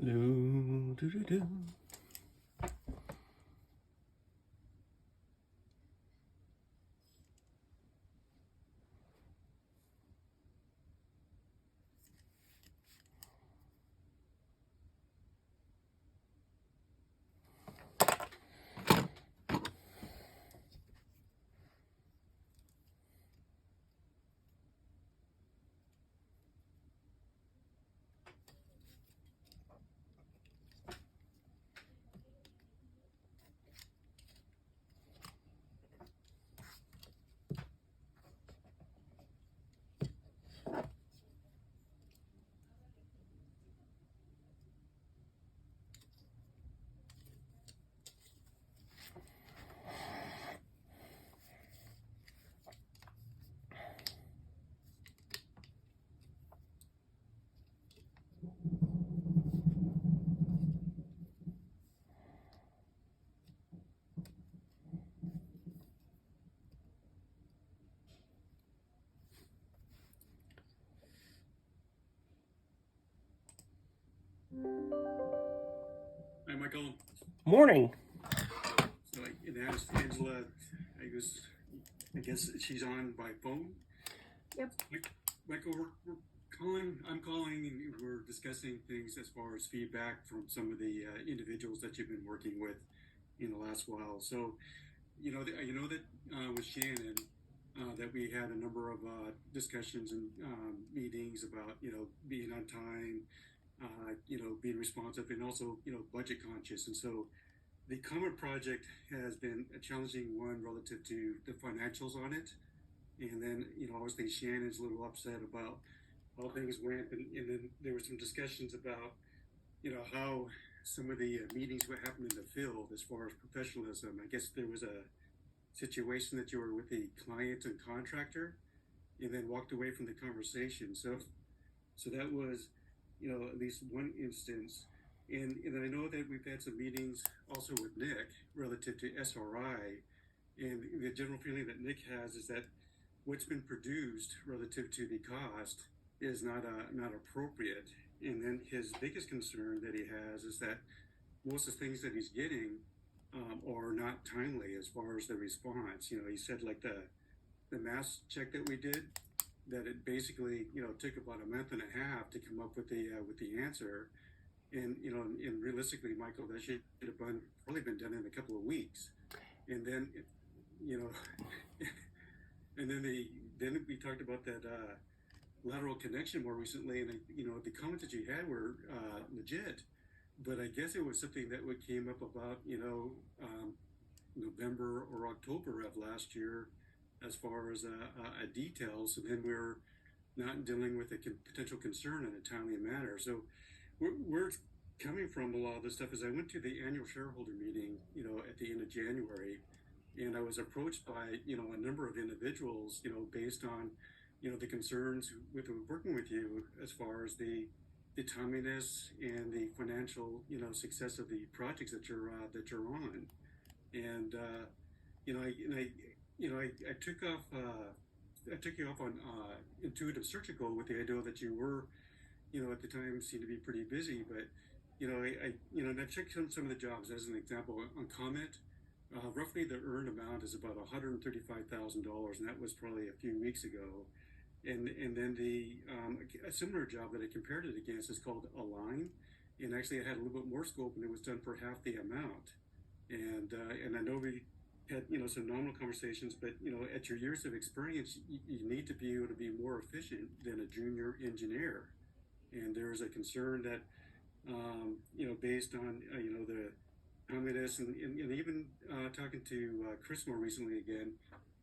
Do, do, do, do. Hi, Michael. Morning. So I asked Angela, I guess she's on by phone. Yep. Michael, I'm calling and we're discussing things as far as feedback from some of the individuals that you've been working with in the last while. So, you know that with Shannon, that we had a number of discussions and meetings about, being on time, being responsive and also, budget conscious. And so the Common Project has been a challenging one relative to the financials on it. And then, obviously Shannon's a little upset about how things went. And then there were some discussions about, how some of the meetings what happened in the field as far as professionalism. I guess there was a situation that you were with the client and contractor and then walked away from the conversation. So that was, at least one instance. And then I know that we've had some meetings also with Nick relative to SRI. And the general feeling that Nick has is that what's been produced relative to the cost is not appropriate. And then his biggest concern that he has is that most of the things that he's getting are not timely as far as the response. He said like the mass check that we did, that it basically took about a month and a half to come up with the answer, and and realistically, Michael, that should have probably been done in a couple of weeks, and then and then we talked about that lateral connection more recently, and the comments that you had were legit, but I guess it was something that came up about November or October of last year as far as details, and then we're not dealing with a potential concern in a timely manner. So we're coming from a lot of this stuff. As I went to the annual shareholder meeting, at the end of January, and I was approached by, a number of individuals, based on, the concerns with working with you as far as the timeliness and the financial, success of the projects that you're on. And, I took you off on intuitive surgical with the idea that you were, at the time seemed to be pretty busy, but, and I checked some of the jobs as an example on Comment. Roughly the earned amount is about $135,000, and that was probably a few weeks ago. And then a similar job that I compared it against is called Align, and actually I had a little bit more scope, and it was done for half the amount. And I know we had some nominal conversations, but at your years of experience, you need to be able to be more efficient than a junior engineer. And there's a concern that based on the timeliness and even talking to Chris more recently again,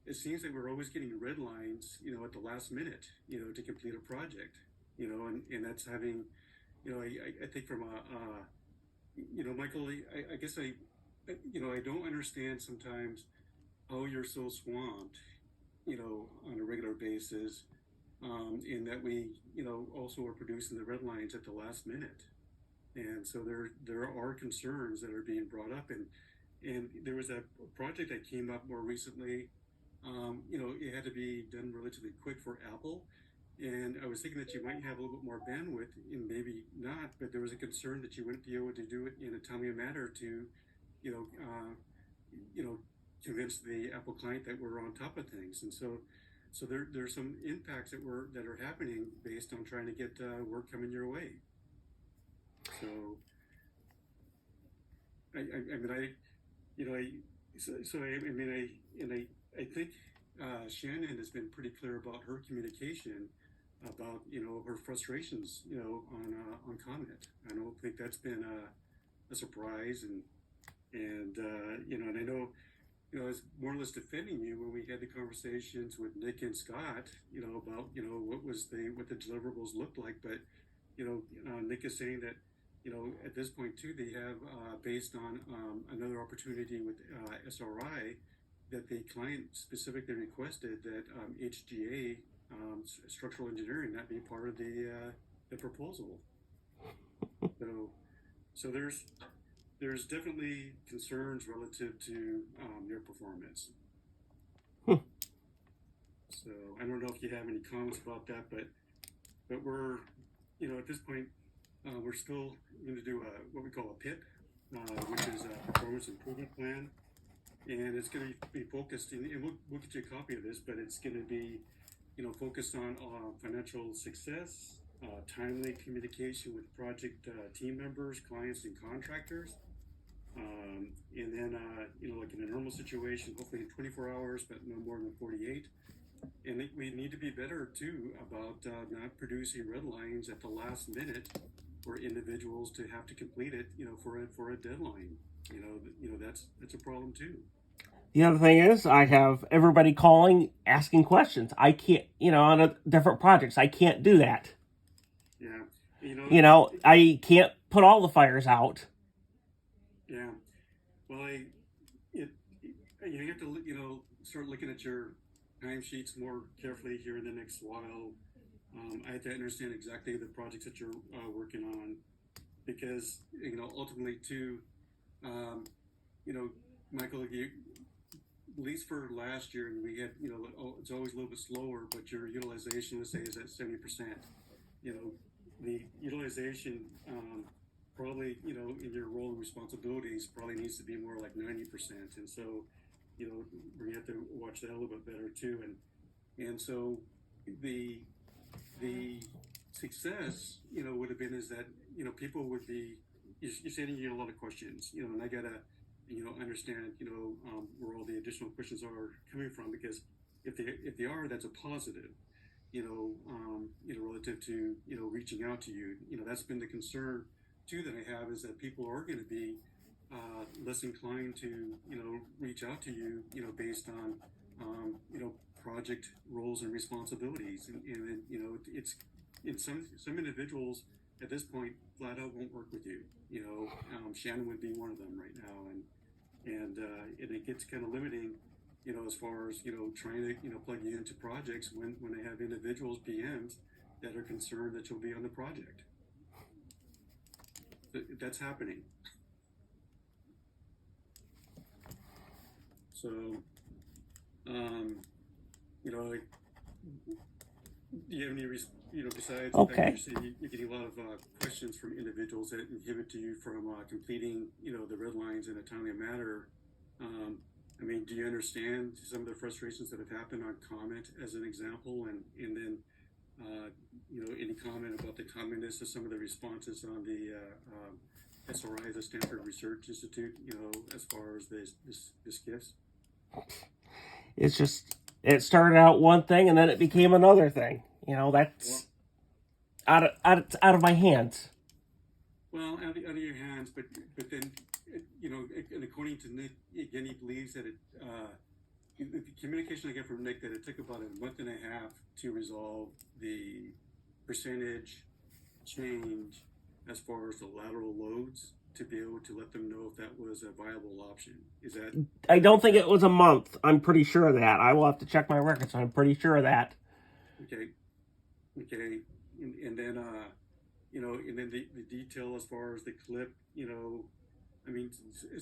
it seems that we're always getting red lines at the last minute to complete a project, and that's having I think from Michael, I guess I don't understand sometimes how you're so swamped, on a regular basis, in that we, also are producing the red lines at the last minute. And so there are concerns that are being brought up, and there was a project that came up more recently. It had to be done relatively quick for Apple, And I was thinking that you might have a little bit more bandwidth, and maybe not, but there was a concern that you wouldn't be able to do it in a timely manner to, you know, you know, convince the Apple client that we're on top of things. And so there's some impacts that are happening based on trying to get work coming your way. So I mean you know I so I mean I think Shannon has been pretty clear about her communication about her frustrations on comment. I don't think that's been a surprise, and I know I was more or less defending you when we had the conversations with Nick and Scott, about what the deliverables looked like. But Nick is saying that at this point too, they have based on another opportunity with SRI, that the client specifically requested that HGA, structural engineering, that be part of the proposal. So there's definitely concerns relative to your performance. So I don't know if you have any comments about that, but we're at this point we're still going to do what we call a PIP, which is a performance improvement plan, and it's going to be focused and we'll get you a copy of this, but it's going to be focused on financial success, timely communication with project team members, clients, and contractors. And then, like in a normal situation, hopefully in 24 hours, but no more than 48. And we need to be better too about not producing red lines at the last minute for individuals to have to complete it, for a deadline. That's a problem too. The other thing is, I have everybody calling, asking questions. I can't, on different projects, I can't do that. Yeah. I can't put all the fires out. Yeah. Well, you have to, start looking at your timesheets more carefully here in the next while. I have to understand exactly the projects that you're working on, because ultimately too, Michael, at least for last year, we had it's always a little bit slower, but your utilization, let's say, is at 70%. The utilization probably in your role and responsibilities probably needs to be more like 90%, and so we have to watch that a little bit better too. And so the success would have been is that people would be, you're saying you get a lot of questions, and I gotta understand where all the additional questions are coming from, because if they are, that's a positive, relative to reaching out to you. That's been the concern too that I have, is that people are going to be less inclined to reach out to you based on project roles and responsibilities, and it's in some individuals at this point flat out won't work with you. Shannon would be one of them right now, and it gets kind of limiting as far as trying to plug you into projects when they have individuals, PMs, that are concerned that you'll be on the project. That's happening. So do you have any besides Okay. you're getting a lot of questions from individuals that inhibit you from completing the red lines in a timely manner. I mean, do you understand some of the frustrations that have happened on comment as an example, and then any comment about the commoness of some of the responses on the SRI, the Stanford Research Institute, as far as this gifts? It's just, it started out one thing and then it became another thing. That's out of my hands. Well, out of your hands, but then and according to Nick, again, he believes that the communication I get from Nick, that it took about a month and a half to resolve the percentage change as far as the lateral loads, to be able to let them know if that was a viable option. Is that? I don't think it was a month. I'm pretty sure of that. I will have to check my records. I'm pretty sure of that. Okay. And then and then the detail as far as the clip, I mean,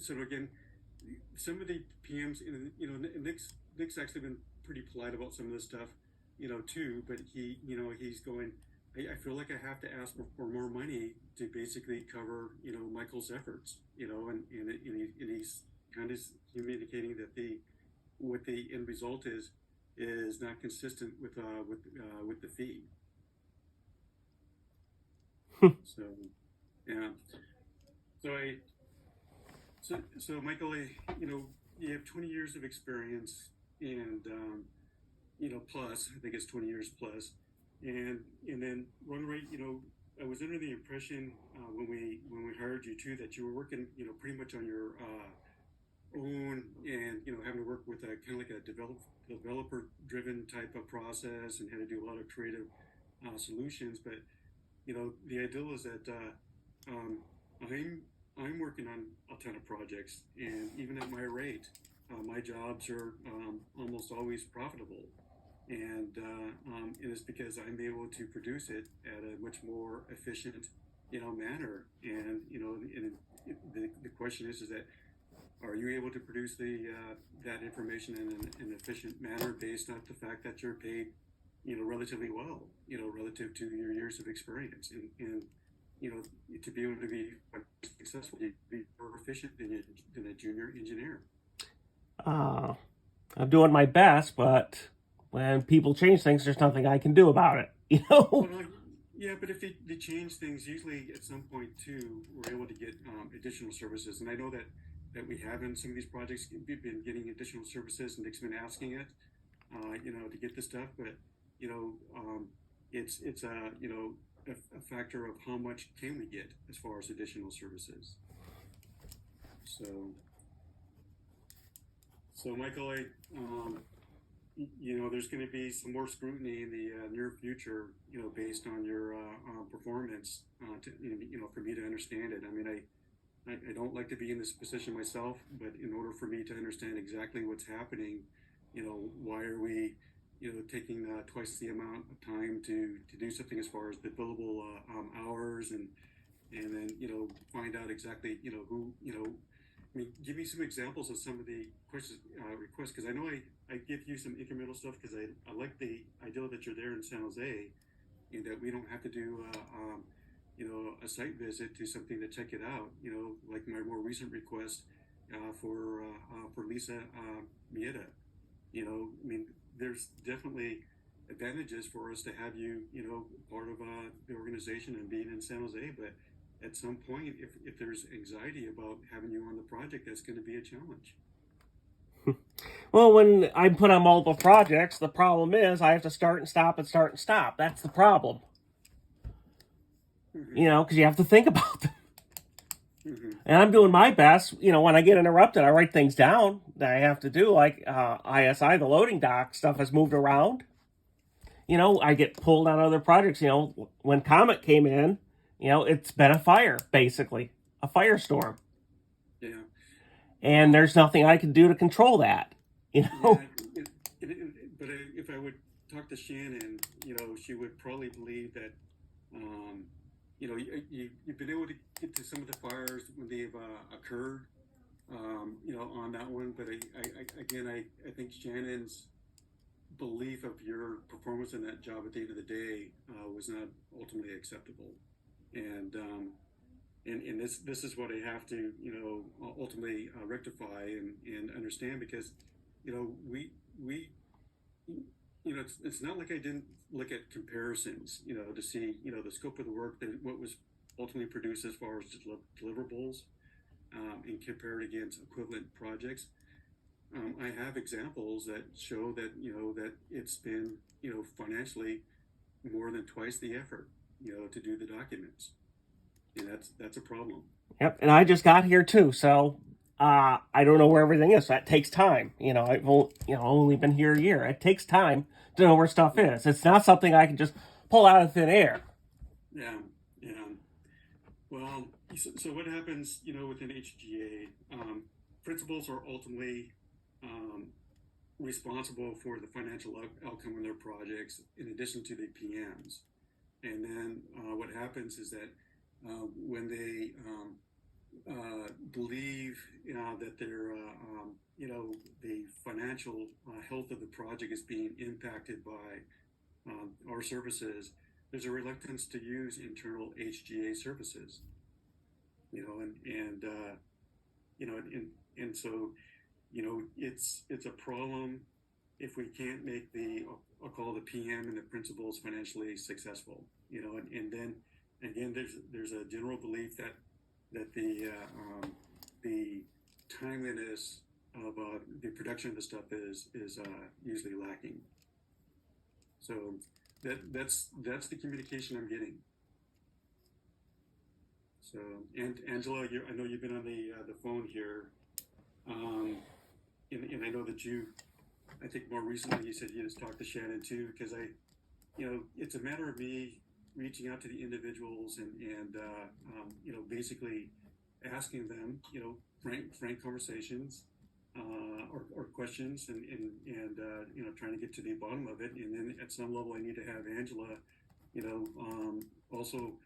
so again, some of the PMs, Nick's actually been pretty polite about some of this stuff. too. But he's going. I feel like I have to ask for more money to basically cover, Michael's efforts, and he's kind of communicating that what the end result is not consistent with the fee. So, yeah. So Michael, you have 20 years of experience, and plus, I think it's 20 years plus, and then run rate. I was under the impression when we hired you too that you were working, pretty much on your own, and having to work with a kind of like a developer driven type of process, and had to do a lot of creative solutions. But the ideal is that um, I'm working on a ton of projects, and even at my rate, my jobs are almost always profitable, and it's because I'm able to produce it at a much more efficient, manner. And the question is that, are you able to produce that information in an efficient manner based on the fact that you're paid, relatively well, relative to your years of experience, and to be able to be successful, you be more efficient than a junior engineer. Uh, I'm doing my best, but when people change things, there's nothing I can do about it. Well, yeah, but if they change things, usually at some point too, we're able to get additional services. And I know that we have in some of these projects, we've been getting additional services, and Nick's been asking it, to get this stuff. But it's a factor of how much can we get as far as additional services. So Michael, there's going to be some more scrutiny in the near future, based on your performance, for me to understand it. I mean, I don't like to be in this position myself, but in order for me to understand exactly what's happening, why are we, taking twice the amount of time to do something as far as the billable hours, and then, find out exactly, who, I mean, give me some examples of some of the questions, requests, because I know I give you some incremental stuff, because I like the idea that you're there in San Jose, and that we don't have to do a site visit to something to check it out. Like my more recent request for Lisa Mead. I mean, there's definitely advantages for us to have you, part of the organization and being in San Jose, but at some point, if there's anxiety about having you on the project, that's going to be a challenge. Well, when I'm put on multiple projects, the problem is I have to start and stop and start and stop. That's the problem. Mm-hmm. Because you have to think about them. Mm-hmm. And I'm doing my best. When I get interrupted, I write things down that I have to do, like ISI, the loading dock stuff has moved around. I get pulled on other projects. When Comet came in, it's been a fire, basically, a firestorm. Yeah. And there's nothing I can do to control that. Yeah, but if I would talk to Shannon, she would probably believe that, you've been able to get to some of the fires when they've occurred, on that one. But I think Shannon's belief of your performance in that job at the end of the day was not ultimately acceptable, and this is what I have to ultimately rectify and understand, because we it's not like I didn't look at comparisons, to see the scope of the work, that what was ultimately produced as far as deliverables, and compared against equivalent projects. I have examples that show that that it's been financially more than twice the effort to do the documents, and that's a problem. Yep, and I just got here too, so I don't know where everything is. That takes time. I've only been here a year. It takes time to know where stuff is. It's not something I can just pull out of thin air. Yeah, yeah. Well, so what happens, within HGA? Principals are ultimately responsible for the financial outcome of their projects, in addition to the PMs. And then what happens is that when they believe that the financial health of the project is being impacted by our services, there's a reluctance to use internal HGA services. And so it's a problem if we can't make I'll call the PM and the principals financially successful. And then again, there's a general belief that the timeliness of the production of the stuff is usually lacking. So that's the communication I'm getting. So, and Angela, I know you've been on the phone here, and I know that I think more recently you said you just talked to Shannon too, because it's a matter of me reaching out to the individuals and basically asking them, frank conversations, or questions, and trying to get to the bottom of it. And then at some level, I need to have Angela, also,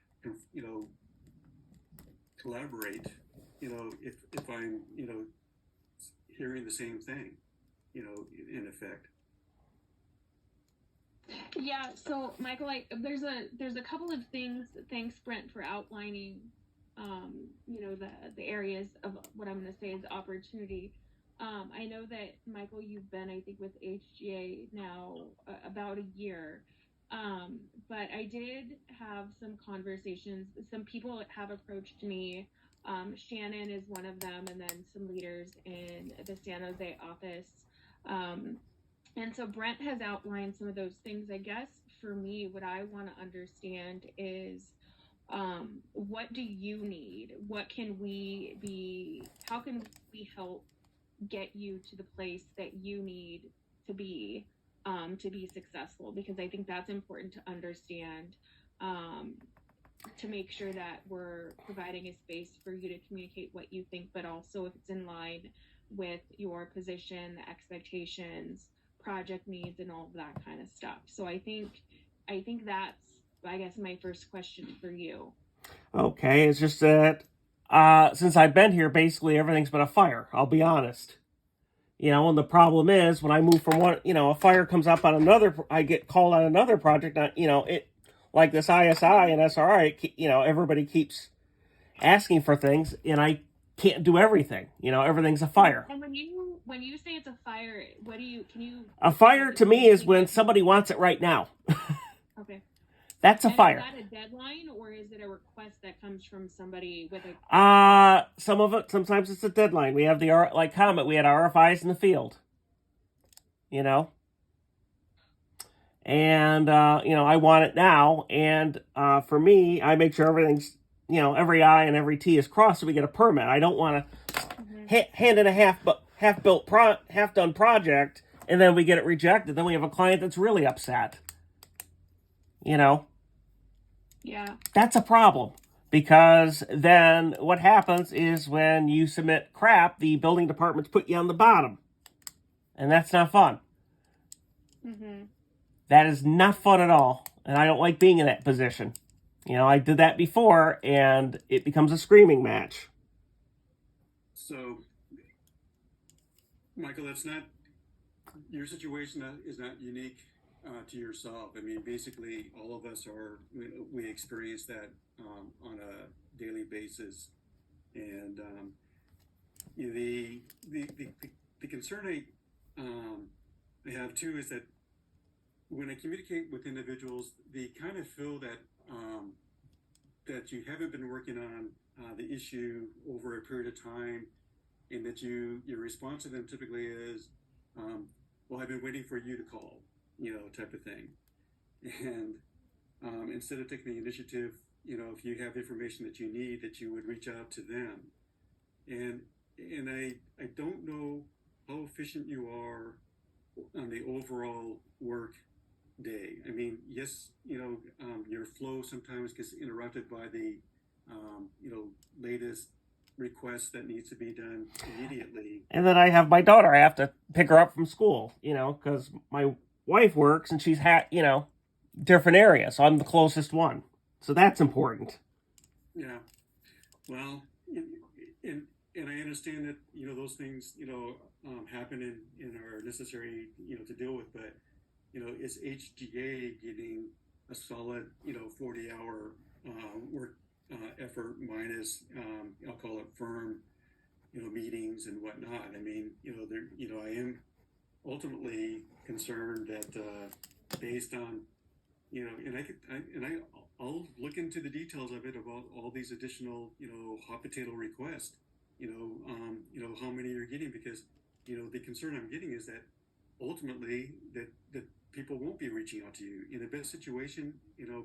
collaborate, if I'm, hearing the same thing, in effect. Yeah, so Michael, there's a couple of things. Thanks, Brent, for outlining, the areas of what I'm going to say is opportunity. I know that, Michael, you've been, I think, with HGA now about a year. But I did have some conversations. Some people have approached me. Shannon is one of them, and then some leaders in the San Jose office. And so Brent has outlined some of those things. I guess for me, what I want to understand is, what do you need? How can we help get you to the place that you need to be successful? Because I think that's important to understand, to make sure that we're providing a space for you to communicate what you think, but also if it's in line with your position, the expectations, project needs, and all of that kind of stuff. So I think that's, I guess, my first question for you. Okay, it's just that since I've been here, basically everything's been a fire. I'll be honest. And the problem is when I move from one, a fire comes up on another, I get called on another project. It like this ISI and SRI. Everybody keeps asking for things, and I can't do everything. Everything's a fire. And when you say it's a fire, can you? A fire to me is when somebody wants it right now. Okay. That's a fire. Is that a deadline, or is it a request that comes from somebody with a? Some of it, sometimes it's a deadline. We have like Comet, we had RFIs in the field. And I want it now. And for me, I make sure everything's, every I and every T is crossed so we get a permit. I don't want to hand in a half-done project, and then we get it rejected. Then we have a client that's really upset. Yeah. That's a problem, because then what happens is when you submit crap, the building departments put you on the bottom. And that's not fun. Mm-hmm. That is not fun at all. And I don't like being in that position. I did that before, and it becomes a screaming match. So, Michael, your situation is not unique to yourself. I mean, basically, all of us we experience that on a daily basis. And the concern I have too is that when I communicate with individuals, they kind of feel that that you haven't been working on the issue over a period of time, and that your response to them typically is, well, I've been waiting for you to call, type of thing. And instead of taking the initiative, if you have information that you need, that you would reach out to them. And I don't know how efficient you are on the overall work day. I mean, yes, your flow sometimes gets interrupted by the latest request that needs to be done immediately. And then I have my daughter. I have to pick her up from school, because my wife works and she's different areas. So I'm the closest one. So that's important. Yeah. Well, and and I understand that those things happen and are necessary to deal with, but is HGA getting a solid 40-hour work effort minus I'll call it firm meetings and whatnot. I mean there I am ultimately concerned that based on I'll look into the details of it about all these additional hot potato requests. How many you're getting, because the concern I'm getting is that ultimately that people won't be reaching out to you in the best situation.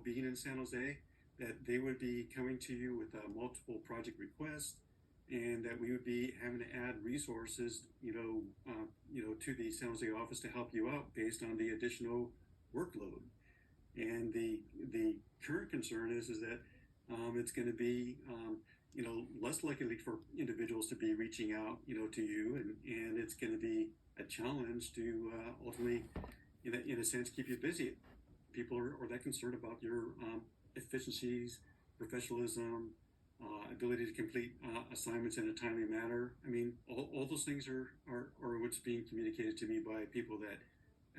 Being in San Jose, that they would be coming to you with multiple project requests, and that we would be having to add resources, to the San Jose office to help you out based on the additional workload. And the current concern is that it's going to be less likely for individuals to be reaching out to you, and it's going to be a challenge to ultimately in a sense keep you busy. People are that concerned about your efficiencies, professionalism, ability to complete assignments in a timely manner. I mean, all those things are what's being communicated to me by people that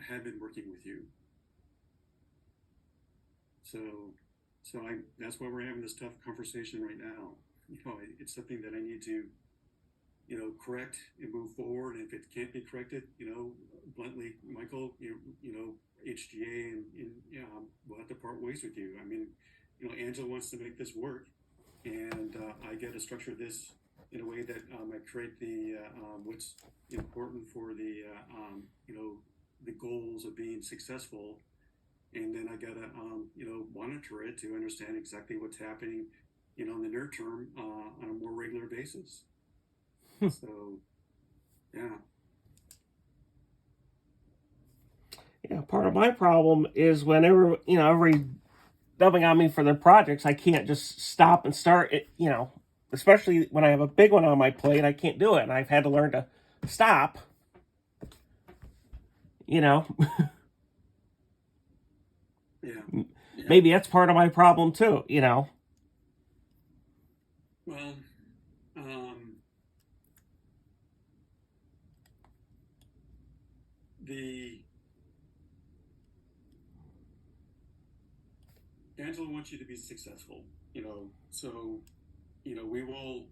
have been working with you. So that's why we're having this tough conversation right now. It's something that I need to, correct and move forward. And if it can't be corrected, bluntly, Michael, HGA and we'll have to part ways with you. I mean, Angela wants to make this work, and I got to structure this in a way that I create the what's important for the the goals of being successful. And then I gotta, monitor it to understand exactly what's happening, in the near term on a more regular basis. So, yeah. Yeah, part of my problem is whenever, every dumping on me for their projects, I can't just stop and start it, especially when I have a big one on my plate, I can't do it. And I've had to learn to stop, Yeah. Maybe that's part of my problem too, Well, the Angela wants you to be successful, so we will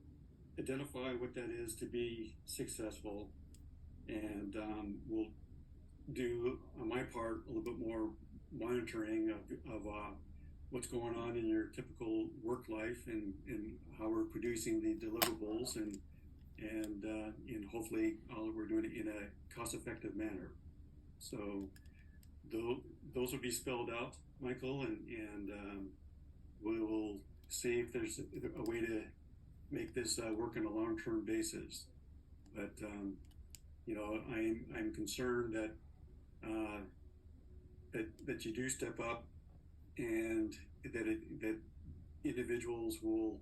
identify what that is to be successful, and we'll do on my part a little bit more monitoring of what's going on in your typical work life, and how we're producing the deliverables, and hopefully we're doing it in a cost-effective manner. So those will be spelled out, Michael, and we will see if there's a way to make this work on a long-term basis. But I'm concerned that that you do step up, and that individuals will,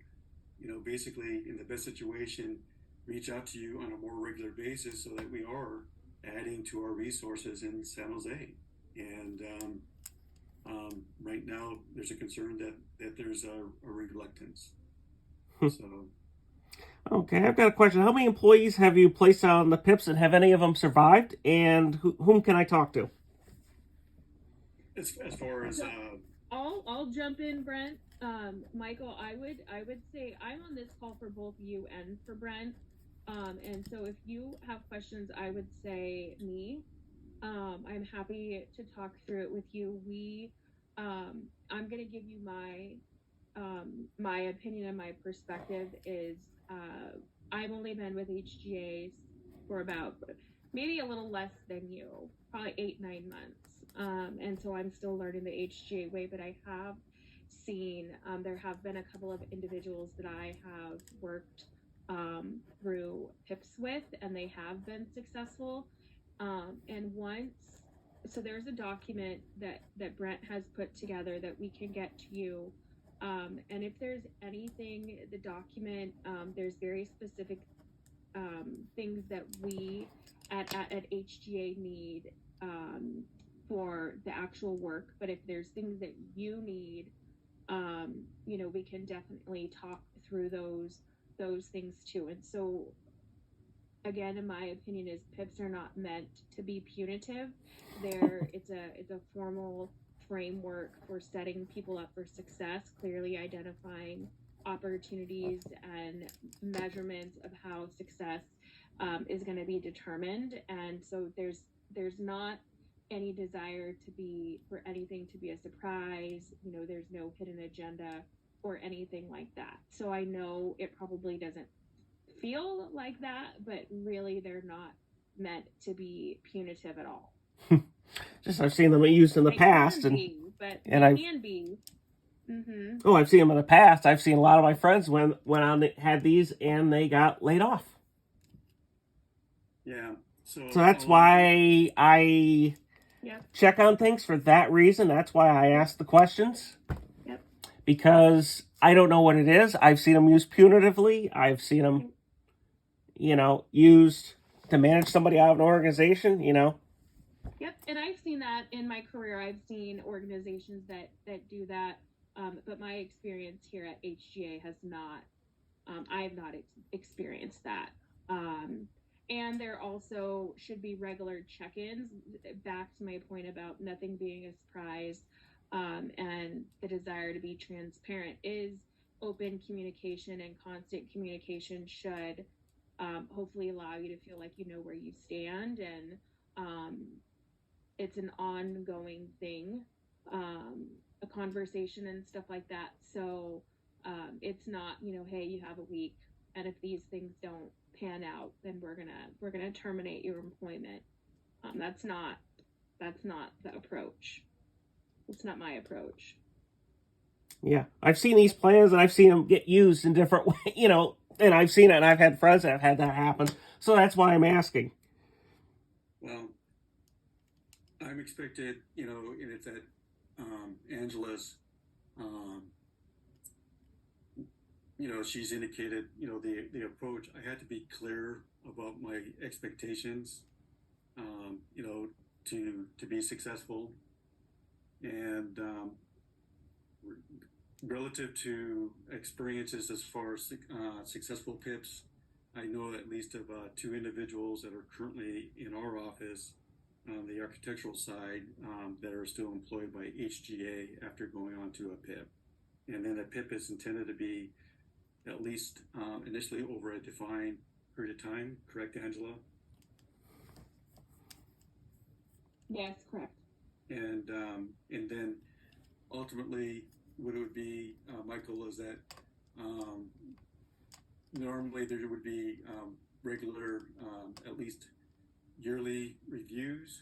basically in the best situation, reach out to you on a more regular basis, so that we are adding to our resources in San Jose. And right now, there's a concern that there's a reluctance. So. Okay, I've got a question. How many employees have you placed on the PIPs, and have any of them survived? And whom can I talk to? As far as I'll jump in, Brent. Michael, I would say I'm on this call for both you and for Brent. And so if you have questions, I would say me. I'm happy to talk through it with you. I'm going to give you my opinion and my perspective is, I've only been with HGAs for about maybe a little less than you, probably 8-9 months. And so I'm still learning the HGA way, but I have seen, there have been a couple of individuals that I have worked through PIPs with, and they have been successful. And so there's a document that Brent has put together that we can get to you. And if there's anything, the document, there's very specific things that we at HGA need for the actual work. But if there's things that you need, we can definitely talk through those those things too. And so, again, in my opinion, is PIPs are not meant to be punitive. It's a formal framework for setting people up for success, clearly identifying opportunities and measurements of how success is going to be determined. And so there's not any desire for anything to be a surprise. There's no hidden agenda or anything like that. So I know it probably doesn't feel like that, but really they're not meant to be punitive at all. Just I've seen them used in the past, can be. Mm-hmm. Oh, I've seen them in the past. I've seen a lot of my friends went on had these and they got laid off. Yeah. So that's why I check on things for that reason. That's why I ask the questions. Yep. Because I don't know what it is. I've seen them used punitively. I've seen them, used to manage somebody out of an organization, Yep, and I've seen that in my career. I've seen organizations that do that, but my experience here at HGA has not. I have not experienced that. And there also should be regular check-ins. Back to my point about nothing being a surprise, and the desire to be transparent is open communication, and constant communication should hopefully allow you to feel like you know where you stand, and it's an ongoing thing, a conversation and stuff like that. So it's not, hey, you have a week, and if these things don't pan out, then we're gonna terminate your employment. That's not the approach. It's not my approach. Yeah, I've seen these plans and I've seen them get used in different ways, and I've seen it, and I've had friends that have had that happen. So that's why I'm asking. Well, I'm expected, and it's at Angela's, she's indicated, the approach. I had to be clear about my expectations, to be successful. And relative to experiences as far as successful PIPs, I know at least of 2 individuals that are currently in our office on the architectural side that are still employed by HGA after going on to a PIP. And then a PIP is intended to be at least initially over a defined period of time. Correct, Angela? Yes, correct. And then ultimately what it would be, Michael, is that normally there would be regular, at least yearly reviews,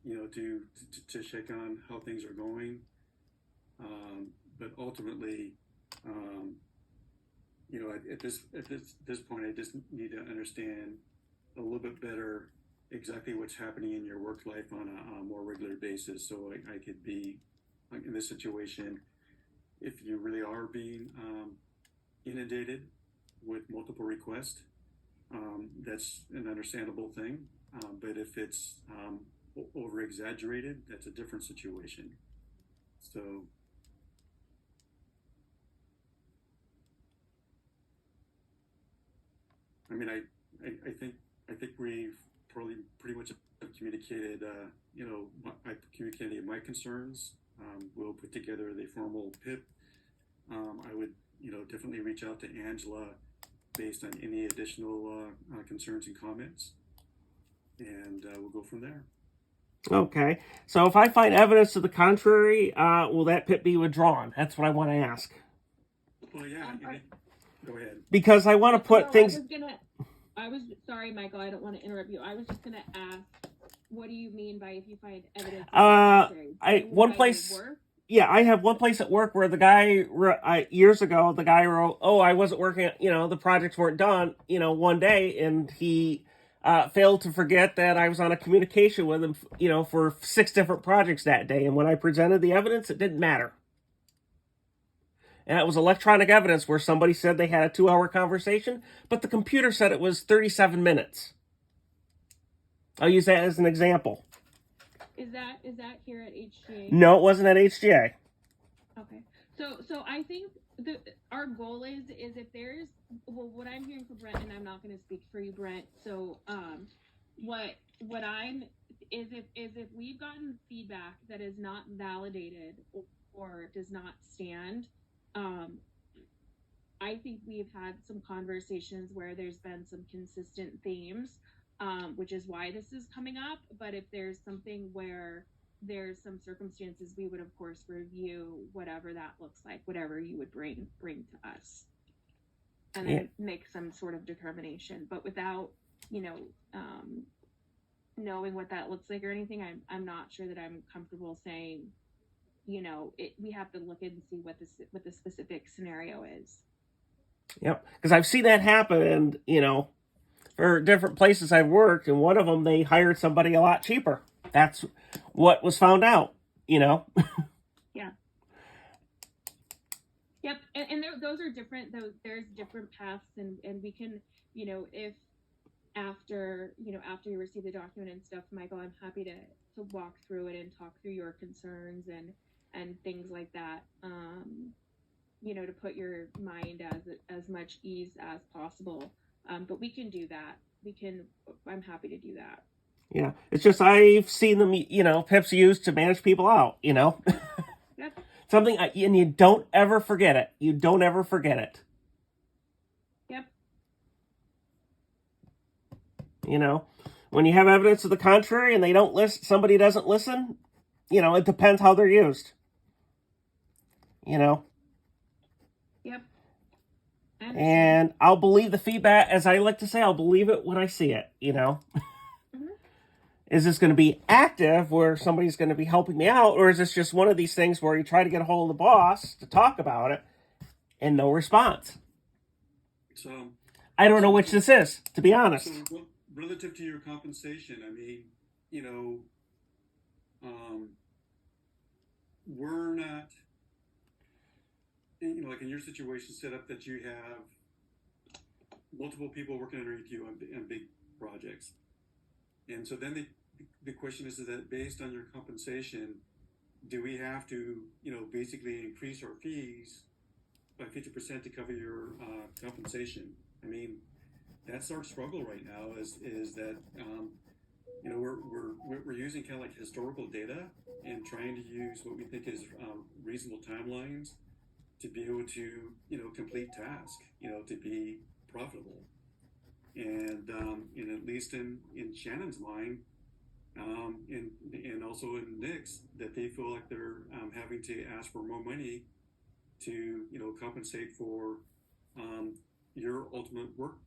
to check on how things are going. But ultimately, at this point, I just need to understand a little bit better exactly what's happening in your work life on a more regular basis, so I could be in this situation. If you really are being inundated with multiple requests, that's an understandable thing. But if it's over exaggerated, that's a different situation. So, I mean, I think we've probably pretty much communicated. I communicated my concerns. We'll put together the formal PIP. I would, definitely reach out to Angela based on any additional concerns and comments, and we'll go from there. Okay, so if I find evidence to the contrary, will that PIP be withdrawn? That's what I want to ask. Well, yeah, go ahead. Because I want to put things... I was sorry, Michael, I don't want to interrupt you. I was just going to ask, what do you mean by if you find evidence? Yeah, I have one place at work where the guy, years ago, the guy wrote, I wasn't working, the projects weren't done, one day, and he failed to forget that I was on a communication with him, for 6 different projects that day. And when I presented the evidence, it didn't matter. And it was electronic evidence where somebody said they had a 2-hour conversation, but the computer said it was 37 minutes. I'll use that as an example. Is that here at HGA? No, it wasn't at HGA. Okay. So I think our goal is if there's, well, what I'm hearing from Brent, and I'm not going to speak for you, Brent. So what I'm is if we've gotten feedback that is not validated or does not stand, I think we've had some conversations where there's been some consistent themes, which is why this is coming up. But if there's something where there's some circumstances, we would of course review whatever that looks like, whatever you would bring to us, and then make some sort of determination. But without, knowing what that looks like or anything, I'm not sure that I'm comfortable saying, we have to look and see what the specific scenario is. Yep, because I've seen that happen, and for different places I've worked, and one of them they hired somebody a lot cheaper. That's what was found out. Yeah. Yep, and those are different. There's different paths, and we can, if after you receive the document and stuff, Michael, I'm happy to walk through it and talk through your concerns and things like that. To put your mind as much ease as possible. But we can do that. I'm happy to do that. Yeah, it's just I've seen them, PIPs used to manage people out, Yep. Something, and you don't ever forget it. You don't ever forget it. Yep. When you have evidence of the contrary and they don't listen, somebody doesn't listen, it depends how they're used. Yep. And I'll believe the feedback, as I like to say, I'll believe it when I see it, Mm-hmm. Is this going to be active where somebody's going to be helping me out, or is this just one of these things where you try to get a hold of the boss to talk about it and no response? So I don't know which this is, to be honest. So relative to your compensation, I mean, we're not, like in your situation, set up that you have multiple people working underneath you on big projects. And so then the question is that based on your compensation, do we have to, basically increase our fees by 50% to cover your compensation? I mean, that's our struggle right now is that, we're using kind of like historical data and trying to use what we think is reasonable timelines to be able to, complete tasks, to be profitable. And at least in Shannon's mind, and also in Nick's, that they feel like they're having to ask for more money to, compensate for your ultimate work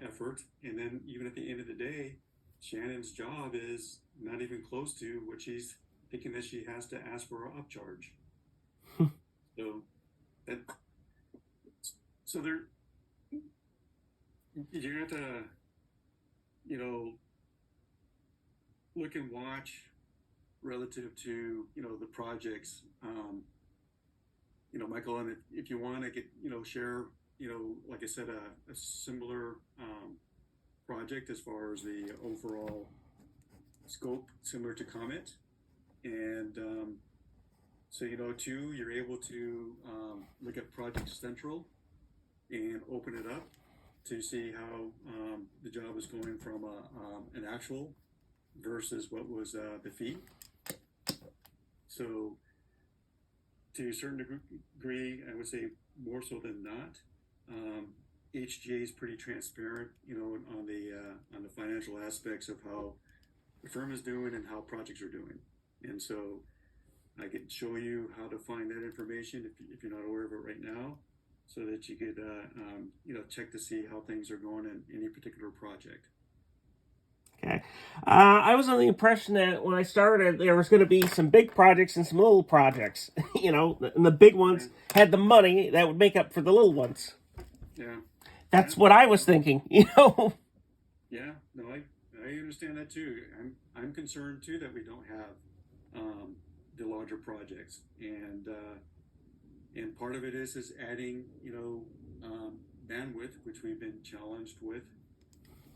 effort. And then even at the end of the day, Shannon's job is not even close to what she's thinking that she has to ask for an upcharge. So there, you have to, look and watch relative to, the projects. Michael, and if you want to get, share, like I said, a similar project as far as the overall scope, similar to Comet. And so, too, you're able to look at Project Central and open it up to see how the job is going from an actual versus what was the fee. So to a certain degree, I would say more so than not, HGA is pretty transparent, on the financial aspects of how the firm is doing and how projects are doing. And so I can show you how to find that information if you're not aware of it right now, so that you could check to see how things are going in any particular project. Okay. I was under the impression that when I started, there was going to be some big projects and some little projects, and the big ones had the money that would make up for the little ones. Yeah. That's what I was thinking, Yeah, no, I understand that too. I'm concerned too that we don't have the larger projects, and part of it is adding bandwidth, which we've been challenged with.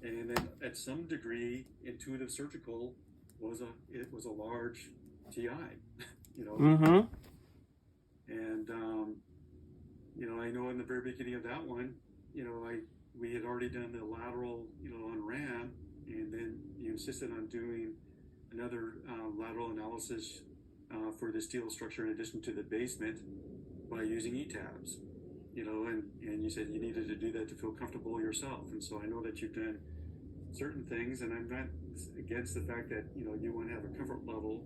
And then at some degree, Intuitive Surgical was a large TI, Mm-hmm. And I know in the very beginning of that one, we had already done the lateral, on RAM, and then you insisted on doing another lateral analysis for the steel structure in addition to the basement by using E-tabs. And you said you needed to do that to feel comfortable yourself. And so I know that you've done certain things, and I'm not against the fact that you want to have a comfort level,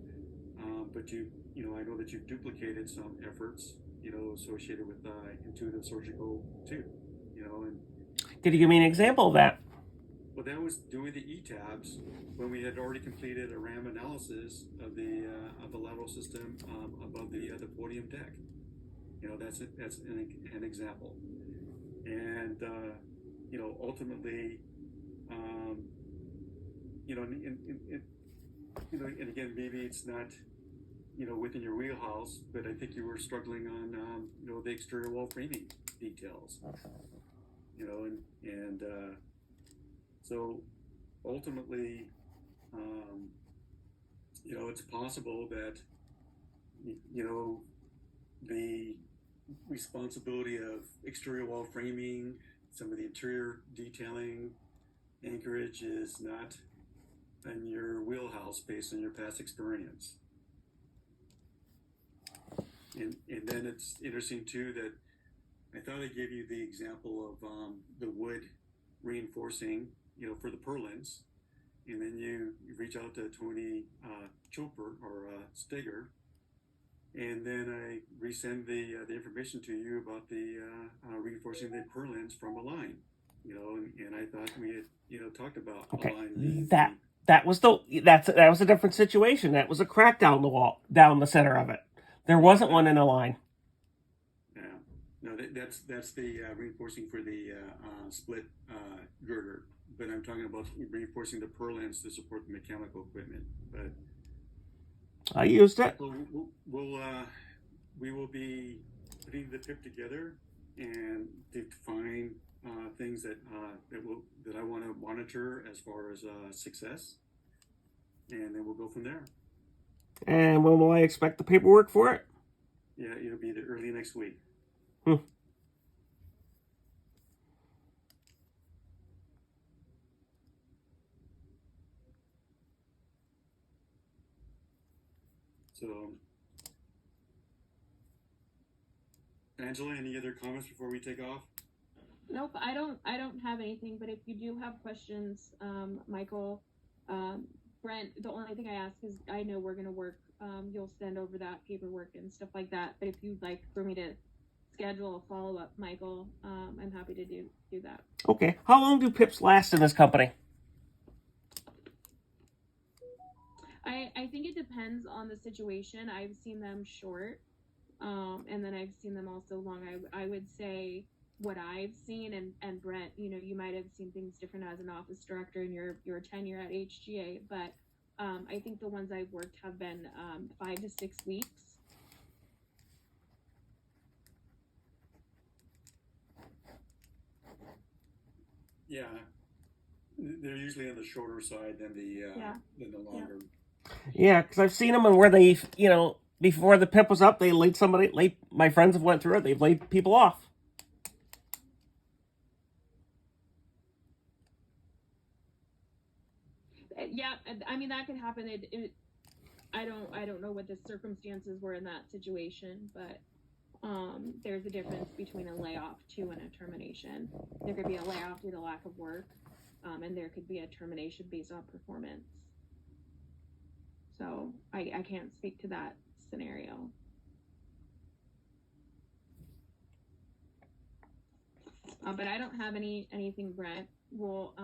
but I know that you've duplicated some efforts associated with intuitive surgical too. And Could you give me an example of that? well, that was doing the E-tabs when we had already completed a RAM analysis of the lateral system above the podium deck. That's an example. And ultimately, and again, maybe it's not within your wheelhouse, but I think you were struggling on the exterior wall framing details. And so ultimately, it's possible that the responsibility of exterior wall framing, some of the interior detailing, anchorage is not in your wheelhouse based on your past experience. And then it's interesting too that I thought I gave you the example of the wood reinforcing, for the purlins, and then you reach out to Tony Chopper or Steger, and then I resend the information to you about the reinforcing the purlins from a line, and I thought we had talked about a line. That was a different situation. That was a crack down the wall, down the center of it. There wasn't one in a line. Yeah, no, that's the reinforcing for the split girder. But I'm talking about reinforcing the purlins to support the mechanical equipment. But I used it. We will be putting the PIP together and define things that I want to monitor as far as success, and then we'll go from there. And when will I expect the paperwork for it? Yeah, it'll be the early next week. So, Angela, any other comments before we take off? Nope, I don't have anything. But if you do have questions, Michael, Brent, the only thing I ask is I know we're gonna work. You'll send over that paperwork and stuff like that. But if you'd like for me to schedule a follow up, Michael, I'm happy to do that. Okay. How long do PIPs last in this company? I think it depends on the situation. I've seen them short, and then I've seen them also long. I would say what I've seen, and Brent, you might have seen things different as an office director in your tenure at HGA, but I think the ones I've worked have been 5 to 6 weeks. Yeah, they're usually on the shorter side than the longer. Yeah, because I've seen them and where they, before the PIP was up, they laid my friends have went through it, they've laid people off. Yeah, I mean, that could happen. I don't know what the circumstances were in that situation, but there's a difference between a layoff too and a termination. There could be a layoff due to lack of work, and there could be a termination based on performance. So I can't speak to that scenario. But I don't have anything, Brent. We'll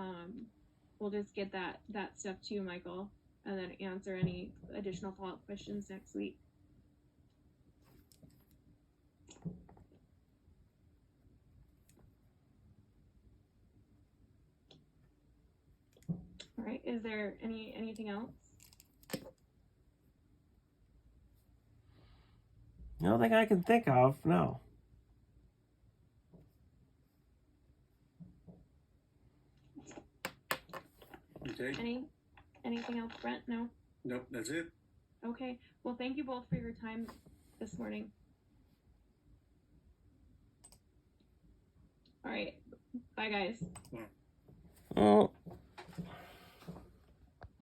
just get that stuff to you, Michael, and then answer any additional follow-up questions next week. All right. Is there anything else? Nothing I can think of, no. Okay. Anything else, Brent? No? Nope, that's it. Okay. Well, thank you both for your time this morning. All right. Bye, guys. Well,